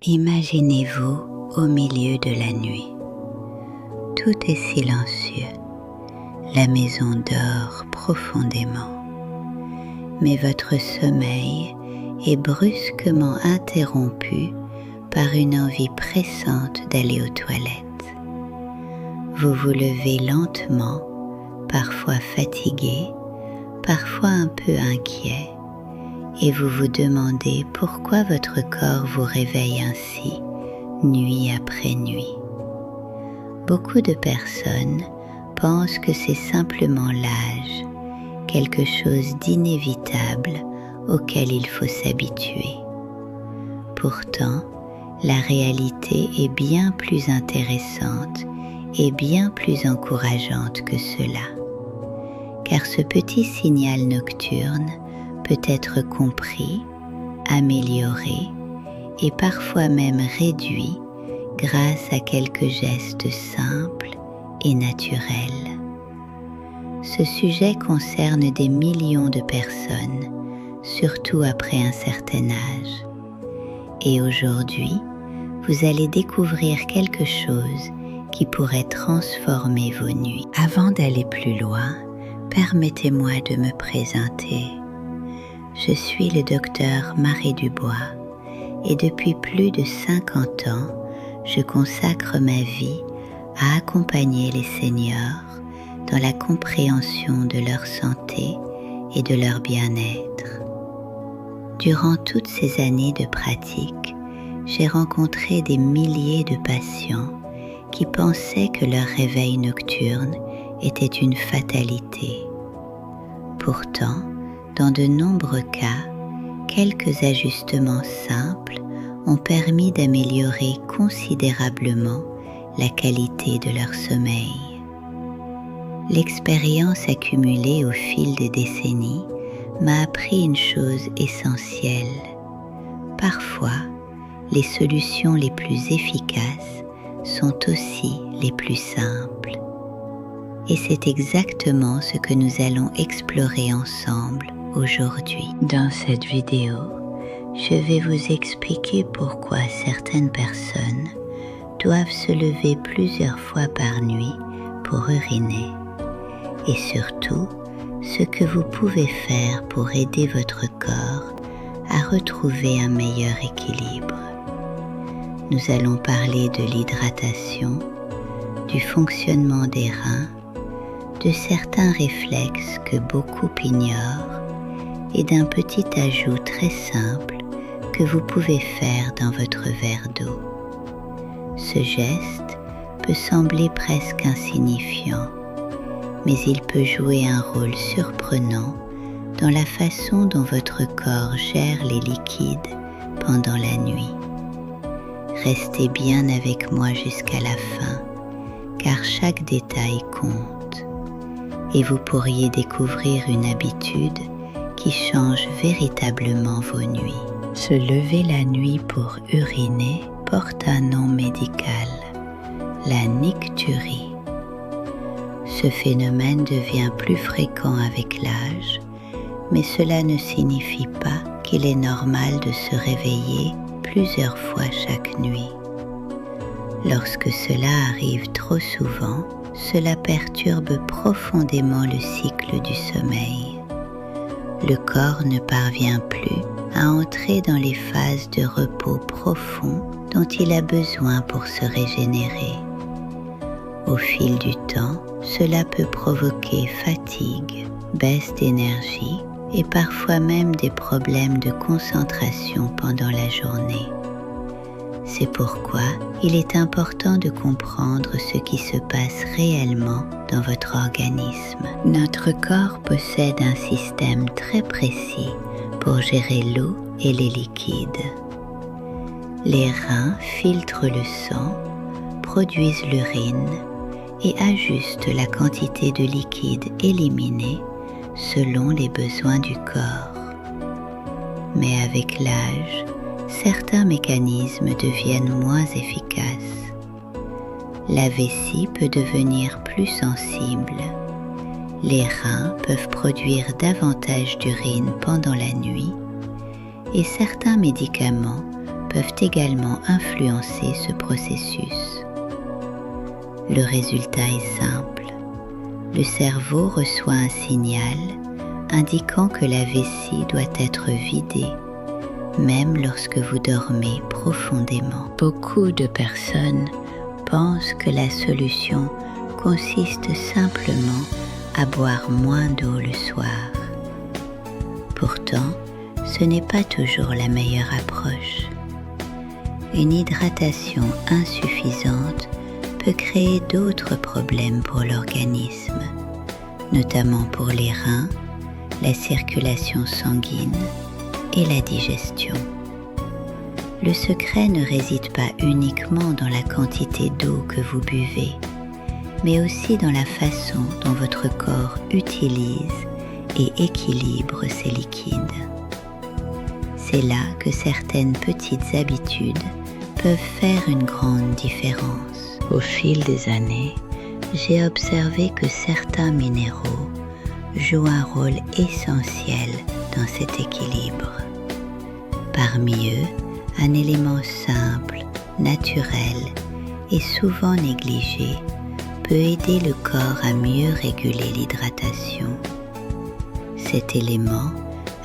Imaginez-vous au milieu de la nuit. Tout est silencieux. La maison dort profondément. Mais votre sommeil est brusquement interrompu par une envie pressante d'aller aux toilettes. Vous vous levez lentement, parfois fatigué, parfois un peu inquiet, et vous vous demandez pourquoi votre corps vous réveille ainsi, nuit après nuit. Beaucoup de personnes pensent que c'est simplement l'âge, quelque chose d'inévitable auquel il faut s'habituer. Pourtant, la réalité est bien plus intéressante et bien plus encourageante que cela, car ce petit signal nocturne peut être compris, amélioré et parfois même réduit grâce à quelques gestes simples et naturels. Ce sujet concerne des millions de personnes, surtout après un certain âge. Et aujourd'hui, vous allez découvrir quelque chose qui pourrait transformer vos nuits. Avant d'aller plus loin, permettez-moi de me présenter. Je suis le docteur Marie Dubois et depuis plus de 50 ans, je consacre ma vie à accompagner les seniors dans la compréhension de leur santé et de leur bien-être. Durant toutes ces années de pratique, j'ai rencontré des milliers de patients qui pensaient que leur réveil nocturne était une fatalité. Pourtant, dans de nombreux cas, quelques ajustements simples ont permis d'améliorer considérablement la qualité de leur sommeil. L'expérience accumulée au fil des décennies m'a appris une chose essentielle. Parfois, les solutions les plus efficaces sont aussi les plus simples. Et c'est exactement ce que nous allons explorer ensemble aujourd'hui. Dans cette vidéo, je vais vous expliquer pourquoi certaines personnes doivent se lever plusieurs fois par nuit pour uriner et surtout ce que vous pouvez faire pour aider votre corps à retrouver un meilleur équilibre. Nous allons parler de l'hydratation, du fonctionnement des reins, de certains réflexes que beaucoup ignorent et d'un petit ajout très simple que vous pouvez faire dans votre verre d'eau. Ce geste peut sembler presque insignifiant, mais il peut jouer un rôle surprenant dans la façon dont votre corps gère les liquides pendant la nuit. Restez bien avec moi jusqu'à la fin, car chaque détail compte, et vous pourriez découvrir une habitude qui change véritablement vos nuits. Se lever la nuit pour uriner porte un nom médical, la nicturie. Ce phénomène devient plus fréquent avec l'âge, mais cela ne signifie pas qu'il est normal de se réveiller plusieurs fois chaque nuit. Lorsque cela arrive trop souvent, cela perturbe profondément le cycle du sommeil. Le corps ne parvient plus à entrer dans les phases de repos profond dont il a besoin pour se régénérer. Au fil du temps, cela peut provoquer fatigue, baisse d'énergie et parfois même des problèmes de concentration pendant la journée. C'est pourquoi il est important de comprendre ce qui se passe réellement dans votre organisme. Notre corps possède un système très précis pour gérer l'eau et les liquides. Les reins filtrent le sang, produisent l'urine et ajustent la quantité de liquide éliminée selon les besoins du corps. Mais avec l'âge, certains mécanismes deviennent moins efficaces. La vessie peut devenir plus sensible. Les reins peuvent produire davantage d'urine pendant la nuit et certains médicaments peuvent également influencer ce processus. Le résultat est simple. Le cerveau reçoit un signal indiquant que la vessie doit être vidée, même lorsque vous dormez profondément. Beaucoup de personnes pensent que la solution consiste simplement à boire moins d'eau le soir. Pourtant, ce n'est pas toujours la meilleure approche. Une hydratation insuffisante peut créer d'autres problèmes pour l'organisme, notamment pour les reins, la circulation sanguine et la digestion. Le secret ne réside pas uniquement dans la quantité d'eau que vous buvez, mais aussi dans la façon dont votre corps utilise et équilibre ces liquides. C'est là que certaines petites habitudes peuvent faire une grande différence. Au fil des années, j'ai observé que certains minéraux jouent un rôle essentiel dans cet équilibre. Parmi eux, un élément simple, naturel et souvent négligé peut aider le corps à mieux réguler l'hydratation. Cet élément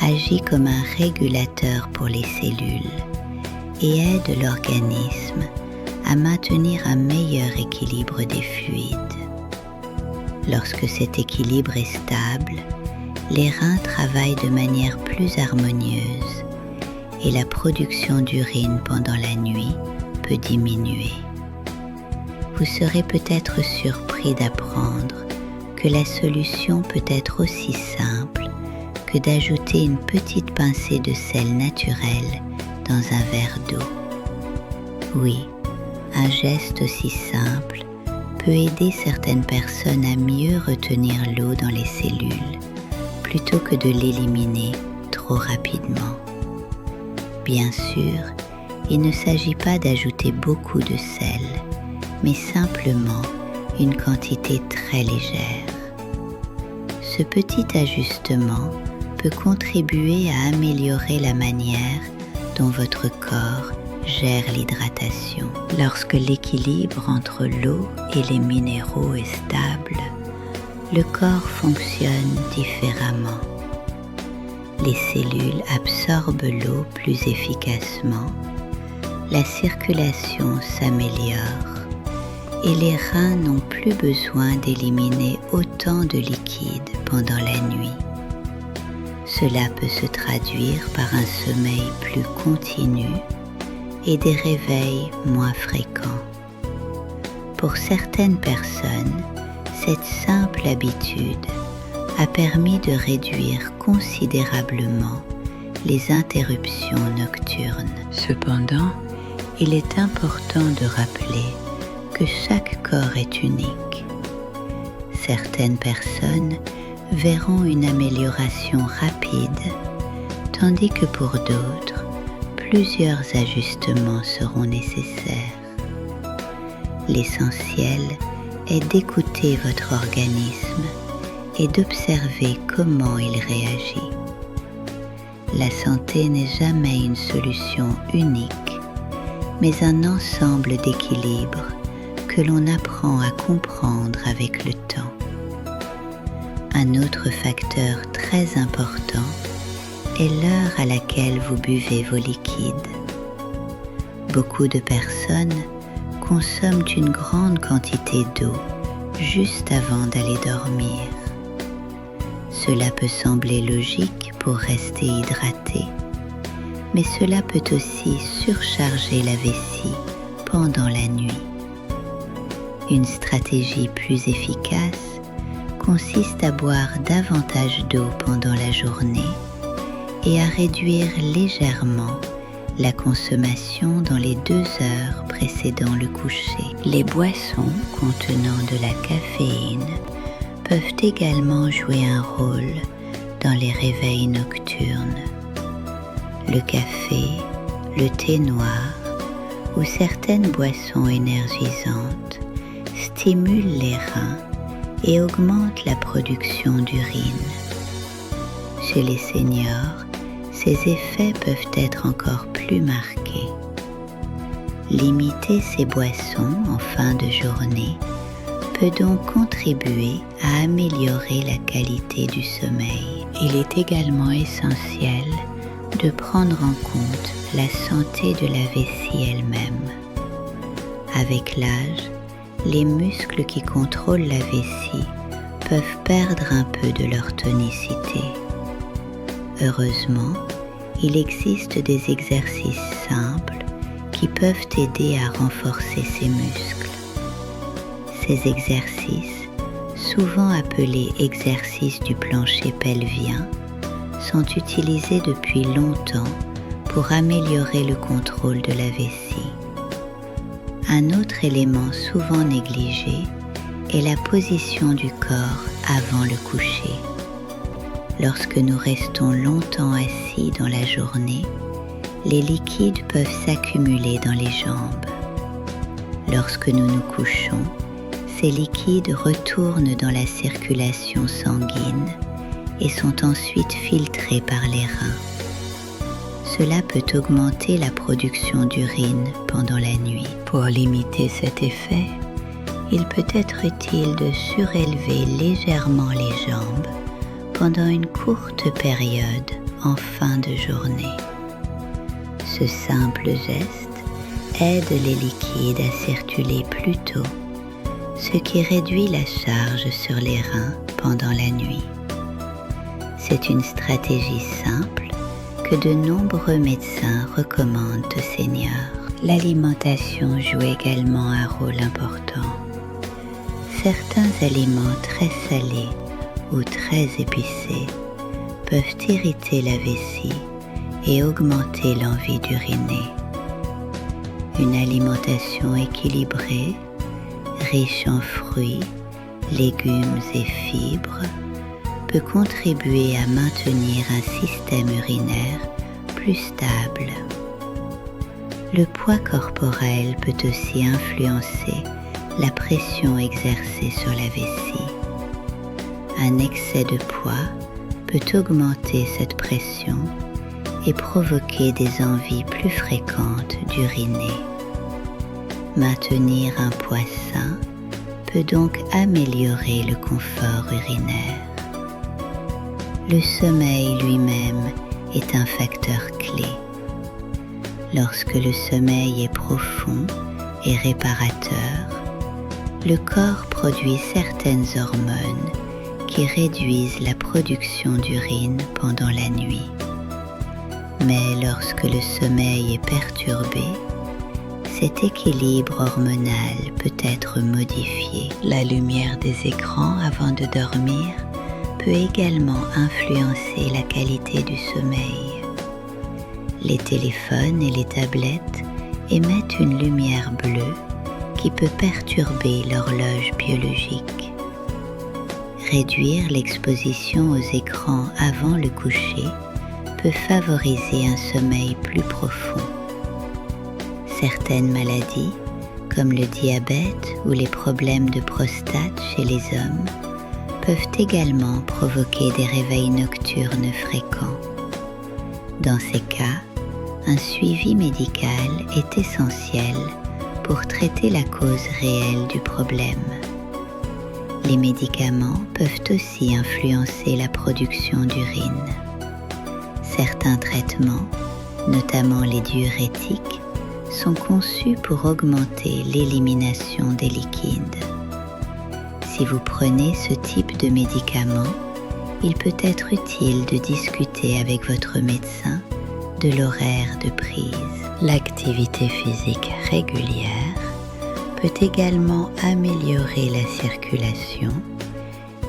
agit comme un régulateur pour les cellules et aide l'organisme à maintenir un meilleur équilibre des fluides. Lorsque cet équilibre est stable, les reins travaillent de manière plus harmonieuse et la production d'urine pendant la nuit peut diminuer. Vous serez peut-être surpris d'apprendre que la solution peut être aussi simple que d'ajouter une petite pincée de sel naturel dans un verre d'eau. Oui, un geste aussi simple peut aider certaines personnes à mieux retenir l'eau dans les cellules plutôt que de l'éliminer trop rapidement. Bien sûr, il ne s'agit pas d'ajouter beaucoup de sel, mais simplement une quantité très légère. Ce petit ajustement peut contribuer à améliorer la manière dont votre corps gère l'hydratation. Lorsque l'équilibre entre l'eau et les minéraux est stable, le corps fonctionne différemment. Les cellules absorbent l'eau plus efficacement, la circulation s'améliore et les reins n'ont plus besoin d'éliminer autant de liquide pendant la nuit. Cela peut se traduire par un sommeil plus continu et des réveils moins fréquents. Pour certaines personnes, cette simple habitude a permis de réduire considérablement les interruptions nocturnes. Cependant, il est important de rappeler que chaque corps est unique. Certaines personnes verront une amélioration rapide, tandis que pour d'autres, plusieurs ajustements seront nécessaires. L'essentiel est d'écouter votre organisme et d'observer comment il réagit. La santé n'est jamais une solution unique, mais un ensemble d'équilibres que l'on apprend à comprendre avec le temps. Un autre facteur très important est l'heure à laquelle vous buvez vos liquides. Beaucoup de personnes consomment une grande quantité d'eau juste avant d'aller dormir. Cela peut sembler logique pour rester hydraté, mais cela peut aussi surcharger la vessie pendant la nuit. Une stratégie plus efficace consiste à boire davantage d'eau pendant la journée et à réduire légèrement la consommation dans les 2 heures précédant le coucher. Les boissons contenant de la caféine peuvent également jouer un rôle dans les réveils nocturnes. Le café, le thé noir ou certaines boissons énergisantes stimulent les reins et augmentent la production d'urine. Chez les seniors, ces effets peuvent être encore plus marqués. Limiter ces boissons en fin de journée peut donc contribuer à améliorer la qualité du sommeil. Il est également essentiel de prendre en compte la santé de la vessie elle-même. Avec l'âge, les muscles qui contrôlent la vessie peuvent perdre un peu de leur tonicité. Heureusement, il existe des exercices simples qui peuvent aider à renforcer ces muscles. Ces exercices, souvent appelés exercices du plancher pelvien, sont utilisés depuis longtemps pour améliorer le contrôle de la vessie. Un autre élément souvent négligé est la position du corps avant le coucher. Lorsque nous restons longtemps assis dans la journée, les liquides peuvent s'accumuler dans les jambes. Lorsque nous nous couchons, ces liquides retournent dans la circulation sanguine et sont ensuite filtrés par les reins. Cela peut augmenter la production d'urine pendant la nuit. Pour limiter cet effet, il peut être utile de surélever légèrement les jambes pendant une courte période en fin de journée. Ce simple geste aide les liquides à circuler plus tôt, ce qui réduit la charge sur les reins pendant la nuit. C'est une stratégie simple que de nombreux médecins recommandent aux seniors. L'alimentation joue également un rôle important. Certains aliments très salés ou très épicés peuvent irriter la vessie et augmenter l'envie d'uriner. Une alimentation équilibrée, riche en fruits, légumes et fibres, peut contribuer à maintenir un système urinaire plus stable. Le poids corporel peut aussi influencer la pression exercée sur la vessie. Un excès de poids peut augmenter cette pression et provoquer des envies plus fréquentes d'uriner. Maintenir un poids sain peut donc améliorer le confort urinaire. Le sommeil lui-même est un facteur clé. Lorsque le sommeil est profond et réparateur, le corps produit certaines hormones qui réduisent la production d'urine pendant la nuit. Mais lorsque le sommeil est perturbé, cet équilibre hormonal peut être modifié. La lumière des écrans avant de dormir peut également influencer la qualité du sommeil. Les téléphones et les tablettes émettent une lumière bleue qui peut perturber l'horloge biologique. Réduire l'exposition aux écrans avant le coucher peut favoriser un sommeil plus profond. Certaines maladies, comme le diabète ou les problèmes de prostate chez les hommes, peuvent également provoquer des réveils nocturnes fréquents. Dans ces cas, un suivi médical est essentiel pour traiter la cause réelle du problème. Les médicaments peuvent aussi influencer la production d'urine. Certains traitements, notamment les diurétiques, sont conçus pour augmenter l'élimination des liquides. Si vous prenez ce type de médicament, il peut être utile de discuter avec votre médecin de l'horaire de prise. L'activité physique régulière peut également améliorer la circulation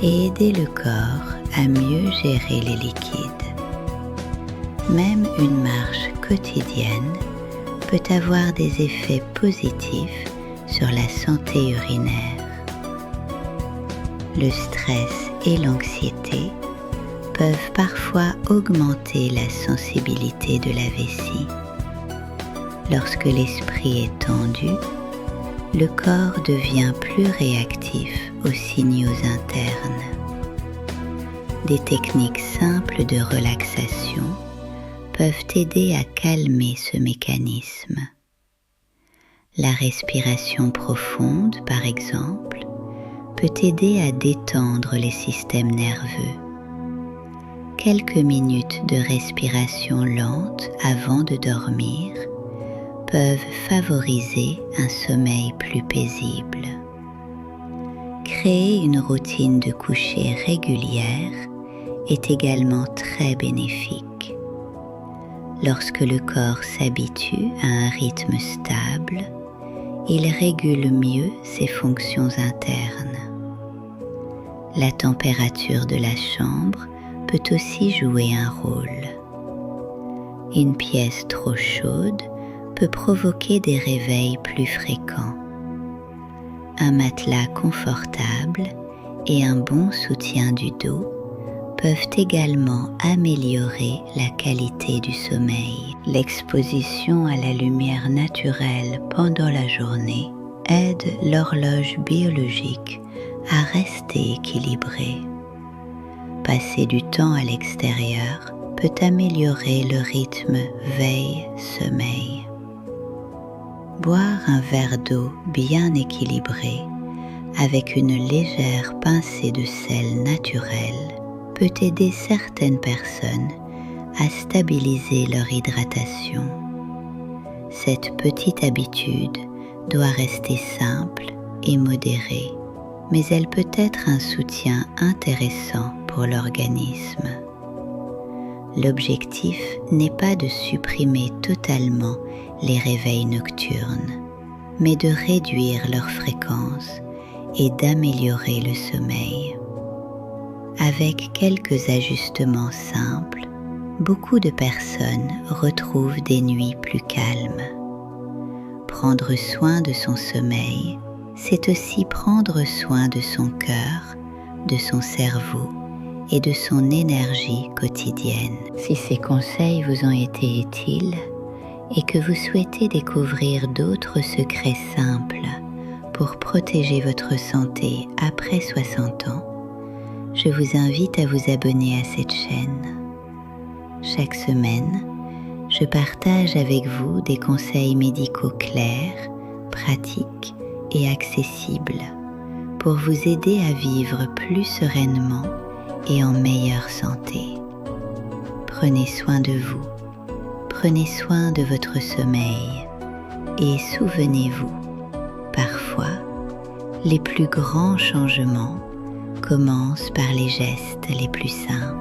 et aider le corps à mieux gérer les liquides. Même une marche quotidienne peut avoir des effets positifs sur la santé urinaire. Le stress et l'anxiété peuvent parfois augmenter la sensibilité de la vessie. Lorsque l'esprit est tendu, le corps devient plus réactif aux signaux internes. Des techniques simples de relaxation peuvent aider à calmer ce mécanisme. La respiration profonde, par exemple, peut aider à détendre les systèmes nerveux. Quelques minutes de respiration lente avant de dormir peuvent favoriser un sommeil plus paisible. Créer une routine de coucher régulière est également très bénéfique. Lorsque le corps s'habitue à un rythme stable, il régule mieux ses fonctions internes. La température de la chambre peut aussi jouer un rôle. Une pièce trop chaude peut provoquer des réveils plus fréquents. Un matelas confortable et un bon soutien du dos peuvent également améliorer la qualité du sommeil. L'exposition à la lumière naturelle pendant la journée aide l'horloge biologique à rester équilibrée. Passer du temps à l'extérieur peut améliorer le rythme veille-sommeil. Boire un verre d'eau bien équilibré avec une légère pincée de sel naturel peut aider certaines personnes à stabiliser leur hydratation. Cette petite habitude doit rester simple et modérée, mais elle peut être un soutien intéressant pour l'organisme. L'objectif n'est pas de supprimer totalement les réveils nocturnes, mais de réduire leur fréquence et d'améliorer le sommeil. Avec quelques ajustements simples, beaucoup de personnes retrouvent des nuits plus calmes. Prendre soin de son sommeil, c'est aussi prendre soin de son cœur, de son cerveau et de son énergie quotidienne. Si ces conseils vous ont été utiles et que vous souhaitez découvrir d'autres secrets simples pour protéger votre santé après 60 ans, je vous invite à vous abonner à cette chaîne. Chaque semaine, je partage avec vous des conseils médicaux clairs, pratiques et accessibles pour vous aider à vivre plus sereinement et en meilleure santé. Prenez soin de vous, prenez soin de votre sommeil et souvenez-vous, parfois, les plus grands changements commencent par les gestes les plus simples.